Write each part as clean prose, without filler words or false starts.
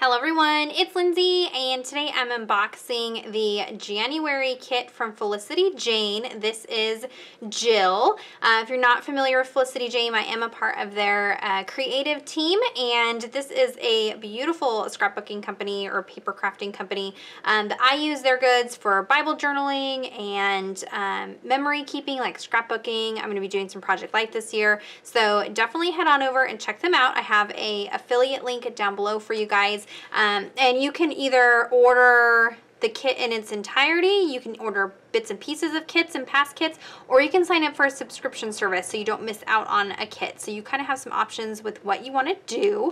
Hello everyone, it's Lindsay, and today I'm unboxing the January kit from Felicity Jane. This is Jill. If you're not familiar with Felicity Jane, I am a part of their creative team, and this is a beautiful scrapbooking company or paper crafting company that I use their goods for Bible journaling and memory keeping, like scrapbooking. I'm going to be doing some Project Life this year, so definitely head on over and check them out. I have a affiliate link down below for you guys. And you can either order the kit in its entirety, you can order bits and pieces of kits and past kits, or you can sign up for a subscription service so you don't miss out on a kit. So you kind of have some options with what you want to do.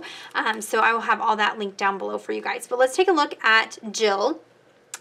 So I will have all that linked down below for you guys. But let's take a look at Jill.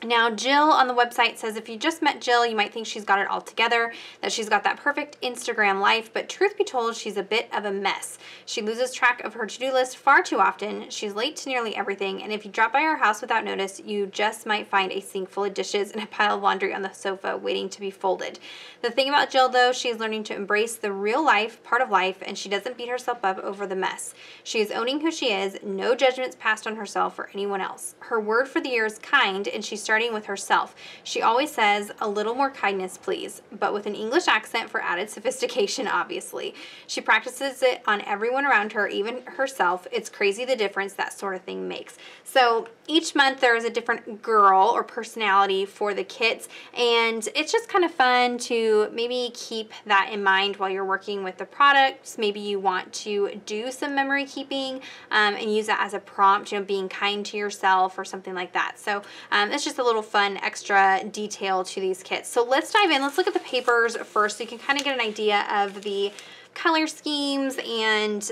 Now, Jill on the website says if you just met Jill, you might think she's got it all together, that she's got that perfect Instagram life, but truth be told, she's a bit of a mess. She loses track of her to-do list far too often. She's late to nearly everything, and if you drop by her house without notice, you just might find a sink full of dishes and a pile of laundry on the sofa waiting to be folded. The thing about Jill, though, she's learning to embrace the real life part of life, and she doesn't beat herself up over the mess. She is owning who she is, no judgments passed on herself or anyone else. Her word for the year is kind, and she's starting with herself. She always says, "A little more kindness, please," but with an English accent for added sophistication, obviously. She practices it on everyone around her, even herself. It's crazy the difference that sort of thing makes. So each month there is a different girl or personality for the kits, and it's just kind of fun to maybe keep that in mind while you're working with the products. Maybe you want to do some memory keeping and use that as a prompt, you know, being kind to yourself or something like that. So it's just a little fun extra detail to these kits. So let's dive in. Let's look at the papers first so you can kind of get an idea of the color schemes and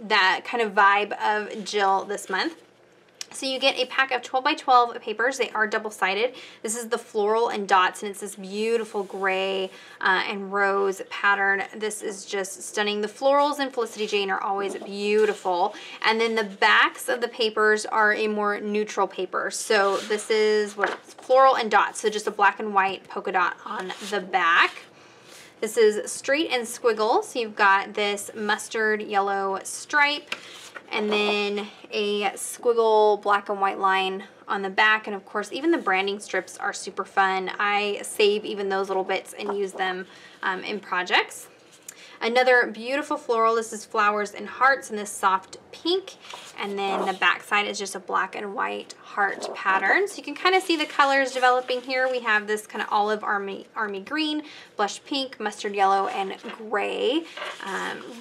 that kind of vibe of Jill this month. So you get a pack of 12 by 12 papers. They are double-sided. This is the floral and dots, and it's this beautiful gray and rose pattern. This is just stunning. The florals in Felicity Jane are always beautiful. And then the backs of the papers are a more neutral paper. So this is what it's floral and dots. So just a black and white polka dot on the back. This is straight and squiggle. So you've got this mustard yellow stripe, and then a squiggle black and white line on the back. And of course, even the branding strips are super fun. I save even those little bits and use them in projects. Another beautiful floral. This is flowers and hearts in this soft pink. And then the back side is just a black and white heart pattern. So you can kind of see the colors developing here. We have this kind of olive army green, blush pink, mustard yellow, and gray.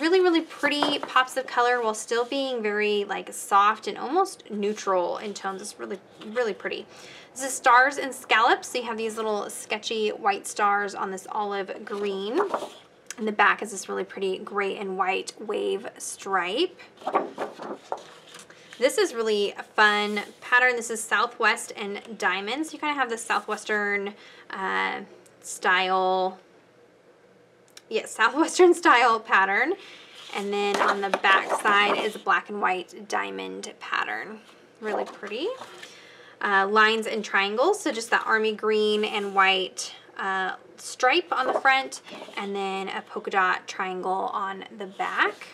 Really, really pretty pops of color while still being very like soft and almost neutral in tones. It's really, really pretty. This is stars and scallops. So you have these little sketchy white stars on this olive green. And the back is this really pretty gray and white wave stripe. This is really a fun pattern. This is Southwest and Diamonds. You kind of have the Southwestern style, Southwestern style pattern. And then on the back side is a black and white diamond pattern. Really pretty. Lines and triangles, so just that army green and white stripe on the front, and then a polka dot triangle on the back.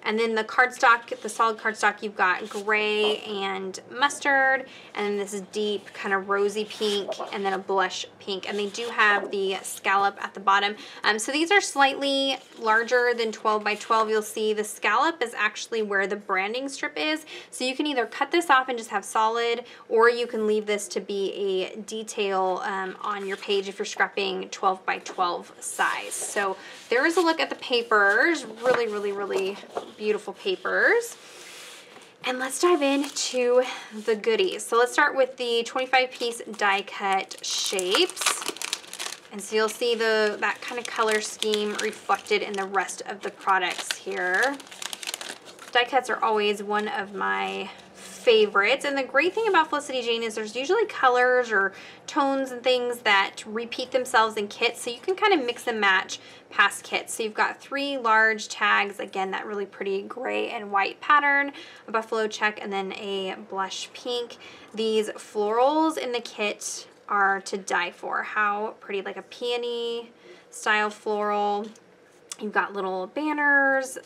And then the cardstock, the solid cardstock, you've got gray and mustard, and then this is deep kind of rosy pink, and then a blush pink. And they do have the scallop at the bottom. So these are slightly larger than 12 by 12. You'll see the scallop is actually where the branding strip is. So you can either cut this off and just have solid, or you can leave this to be a detail on your page if you're scrapping 12 by 12 size. So there is a look at the papers. Really, really, really beautiful papers. And let's dive into the goodies. So let's start with the 25-piece die cut shapes. And so you'll see that kind of color scheme reflected in the rest of the products here. Die cuts are always one of my favorites, and the great thing about Felicity Jane is there's usually colors or tones and things that repeat themselves in kits, so you can kind of mix and match past kits. So you've got 3 large tags, again that really pretty gray and white pattern, a buffalo check, and then a blush pink. These florals in the kit are to die for. How pretty, like a peony style floral. You've got little banners,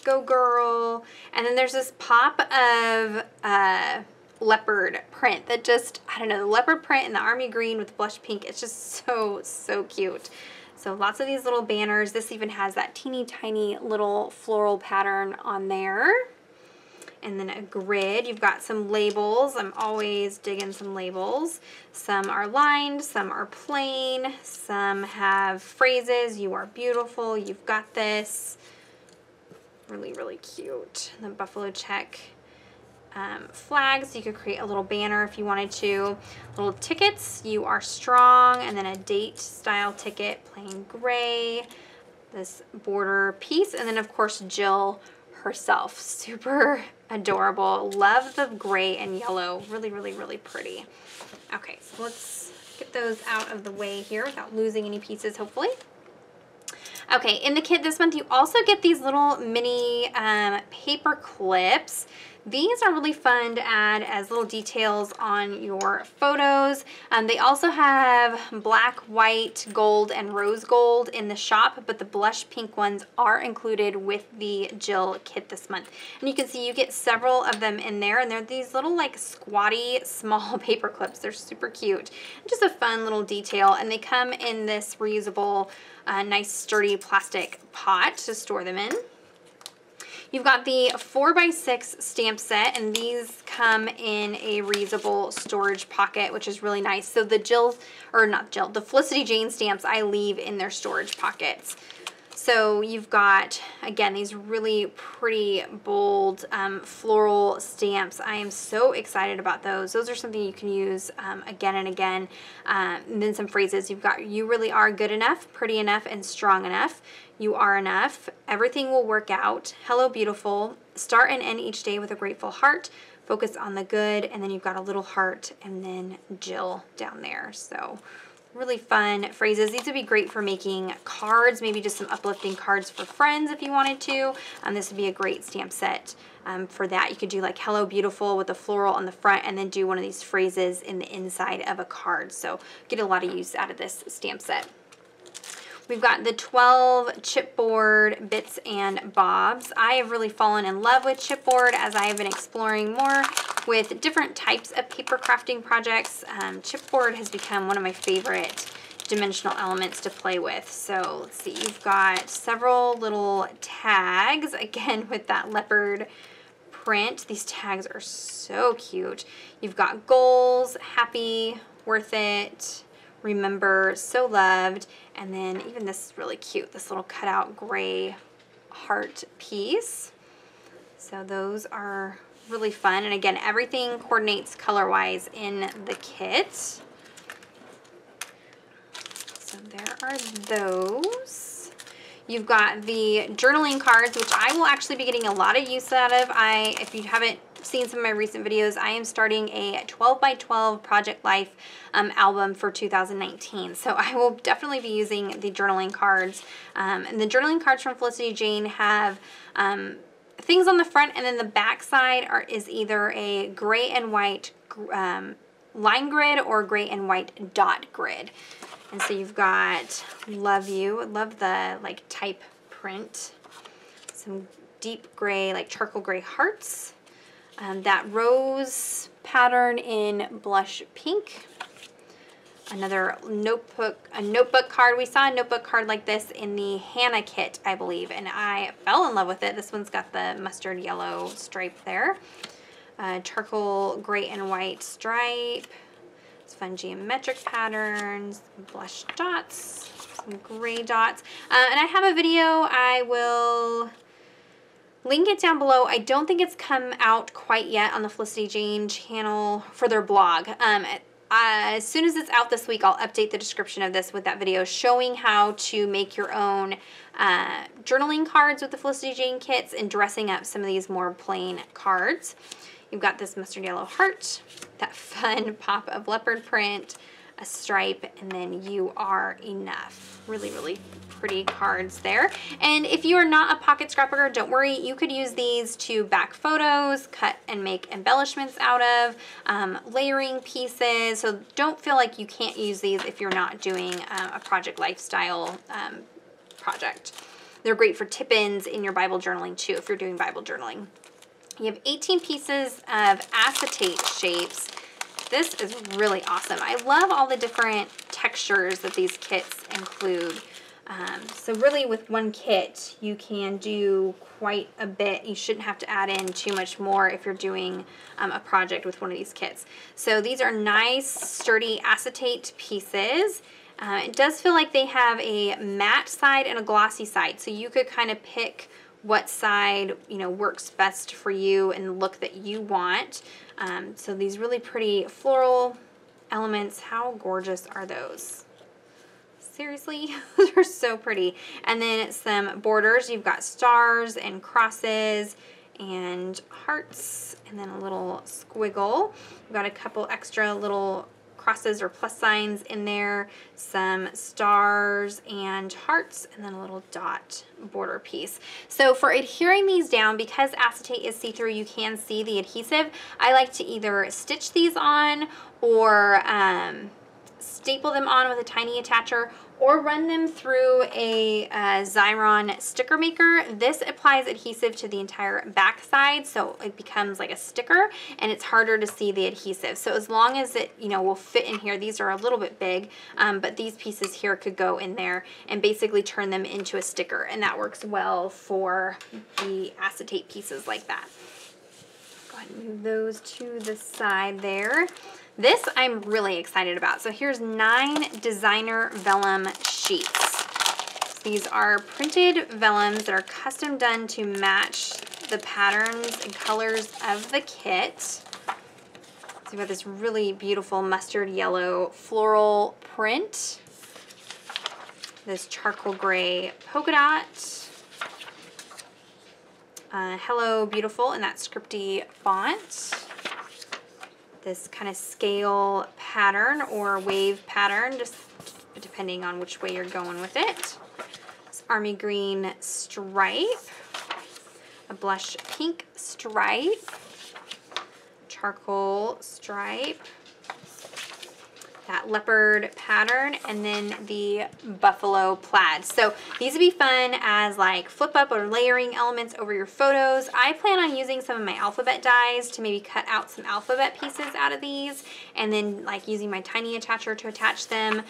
Go Girl, and then there's this pop of leopard print that just, I don't know, the leopard print and the army green with blush pink, it's just so, so cute. So lots of these little banners. This even has that teeny tiny little floral pattern on there. And then a grid. You've got some labels. I'm always digging some labels. Some are lined, some are plain, some have phrases. You are beautiful, you've got this. Really, really cute. And the buffalo check flags. You could create a little banner if you wanted to. Little tickets. You are strong. And then a date style ticket, plain gray. This border piece. And then of course Jill herself. Super adorable. Love the gray and yellow. Really, really, really pretty. Okay, so let's get those out of the way here without losing any pieces, hopefully. Okay, in the kit this month, you also get these little mini paper clips. These are really fun to add as little details on your photos. They also have black, white, gold, and rose gold in the shop, but the blush pink ones are included with the Jill kit this month. And you can see you get several of them in there, and they're these little like squatty small paper clips. They're super cute. Just a fun little detail, and they come in this reusable, nice sturdy plastic pot to store them in. You've got the 4x6 stamp set, and these come in a reusable storage pocket, which is really nice. So the the Felicity Jane stamps I leave in their storage pockets. So you've got, again, these really pretty, bold, floral stamps. I am so excited about those. Those are something you can use again and again. And then some phrases. You've got, you really are good enough, pretty enough, and strong enough. You are enough. Everything will work out. Hello, beautiful. Start and end each day with a grateful heart. Focus on the good. And then you've got a little heart and then Jill down there. So really fun phrases. These would be great for making cards, maybe just some uplifting cards for friends if you wanted to. This would be a great stamp set for that. You could do like hello beautiful with a floral on the front and then do one of these phrases in the inside of a card. So get a lot of use out of this stamp set. We've got the 12 chipboard bits and bobs. I have really fallen in love with chipboard as I have been exploring more with different types of paper crafting projects. Chipboard has become one of my favorite dimensional elements to play with. So let's see, you've got several little tags, again with that leopard print. These tags are so cute. You've got goals, happy, worth it, remember, so loved, and then even this is really cute, this little cutout gray heart piece. So those are really fun, and again, everything coordinates color-wise in the kit. So there are those. You've got the journaling cards, which I will actually be getting a lot of use out of. If you haven't seen some of my recent videos, I am starting a 12 by 12 Project Life album for 2019. So I will definitely be using the journaling cards. And the journaling cards from Felicity Jane have things on the front, and then the back side is either a gray and white line grid or gray and white dot grid. And so you've got love you, love the like type print, some deep gray, like charcoal gray hearts, that rose pattern in blush pink, another notebook, a notebook card. We saw a notebook card like this in the Hannah kit, I believe, and I fell in love with it. This one's got the mustard yellow stripe there, charcoal gray and white stripe, fun geometric patterns, blush dots, some gray dots, and I have a video. I will link it down below. I don't think it's come out quite yet on the Felicity Jane channel for their blog. As soon as it's out this week, I'll update the description of this with that video showing how to make your own journaling cards with the Felicity Jane kits and dressing up some of these more plain cards. You've got this mustard yellow heart, that fun pop of leopard print, a stripe, and then you are enough. Really, really pretty cards there. And if you are not a pocket scrapbooker, don't worry. You could use these to back photos, cut and make embellishments out of, layering pieces. So don't feel like you can't use these if you're not doing a Project Lifestyle project. They're great for tip-ins in your Bible journaling too, if you're doing Bible journaling. You have 18 pieces of acetate shapes. This is really awesome. I love all the different textures that these kits include. So really with one kit, you can do quite a bit. You shouldn't have to add in too much more if you're doing a project with one of these kits. So these are nice, sturdy acetate pieces. It does feel like they have a matte side and a glossy side. So you could kind of pick what side, you know, works best for you and the look that you want. So these really pretty floral elements, how gorgeous are those? Seriously, those are so pretty. And then some borders. You've got stars and crosses and hearts and then a little squiggle. We've got a couple extra little crosses or plus signs in there, some stars and hearts, and then a little dot border piece. So for adhering these down, because acetate is see-through, you can see the adhesive. I like to either stitch these on or staple them on with a tiny attacher, or run them through a Xyron sticker maker. This applies adhesive to the entire back side, so it becomes like a sticker, and it's harder to see the adhesive. So as long as it, you know, will fit in here, these are a little bit big, but these pieces here could go in there and basically turn them into a sticker, and that works well for the acetate pieces like that. Go ahead and move those to the side there. This I'm really excited about. So here's 9 designer vellum sheets. These are printed vellums that are custom done to match the patterns and colors of the kit. So you've got this really beautiful mustard yellow floral print, this charcoal gray polka dot, Hello Beautiful in that scripty font, this kind of scale pattern or wave pattern, just depending on which way you're going with it. This army green stripe, a blush pink stripe, charcoal stripe, that leopard pattern, and then the buffalo plaid. So these would be fun as like flip up or layering elements over your photos. I plan on using some of my alphabet dies to maybe cut out some alphabet pieces out of these, and then like using my tiny attacher to attach them.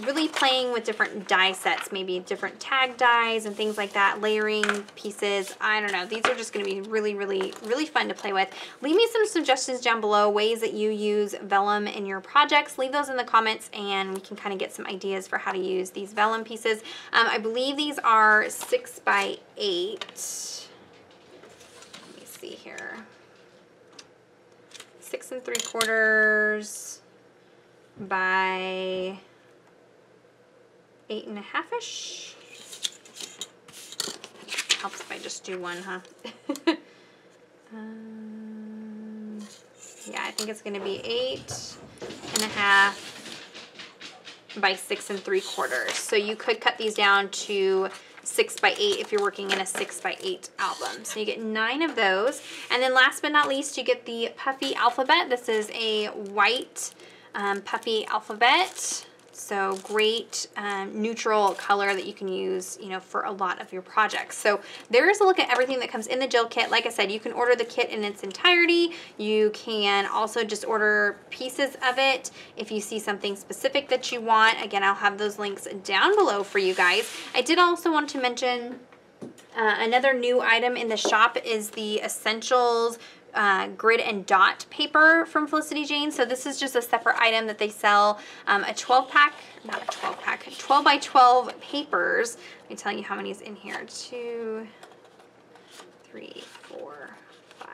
Really playing with different die sets, maybe different tag dies and things like that, layering pieces. I don't know. These are just going to be really, really, really fun to play with. Leave me some suggestions down below, ways that you use vellum in your projects. Leave those in the comments and we can kind of get some ideas for how to use these vellum pieces. I believe these are 6 by 8. Let me see here. 6 3/4 by 8 1/2-ish. Helps if I just do one, huh? Yeah, I think it's going to be 8 1/2 by 6 3/4. So you could cut these down to 6 by 8 if you're working in a 6 by 8 album. So you get 9 of those. And then last but not least, you get the puffy alphabet. This is a white puffy alphabet. So great neutral color that you can use, you know, for a lot of your projects. So there's a look at everything that comes in the Jill kit. Like I said, you can order the kit in its entirety. You can also just order pieces of it if you see something specific that you want. Again, I'll have those links down below for you guys. I did also want to mention another new item in the shop is the Essentials grid and dot paper from Felicity Jane. So this is just a separate item that they sell, a 12 pack, not a 12 pack, 12 by 12 papers. Let me tell you how many is in here. 2, 3, 4, 5,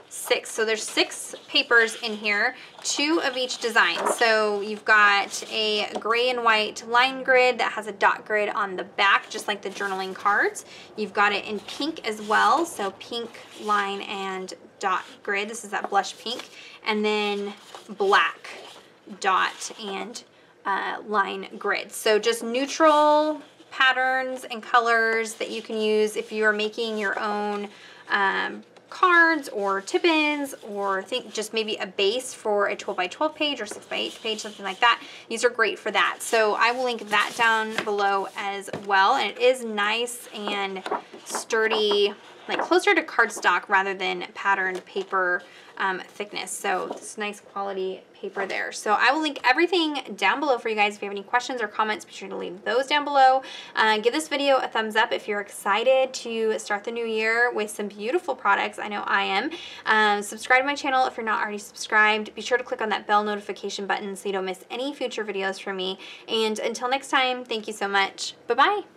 6. So there's 6 papers in here, 2 of each design. So you've got a gray and white line grid that has a dot grid on the back, just like the journaling cards. You've got it in pink as well, so pink line and dot grid. This is that blush pink. And then black dot and line grid. So just neutral patterns and colors that you can use if you are making your own cards or tip-ins, or think just maybe a base for a 12x12 page or 6x8 page, something like that. These are great for that. So I will link that down below as well. And it is nice and sturdy, like closer to cardstock rather than patterned paper thickness. So it's nice quality paper there. So I will link everything down below for you guys. If you have any questions or comments, be sure to leave those down below. Give this video a thumbs up if you're excited to start the new year with some beautiful products. I know I am. Subscribe to my channel if you're not already subscribed. Be sure to click on that bell notification button so you don't miss any future videos from me. And until next time, thank you so much. Bye-bye.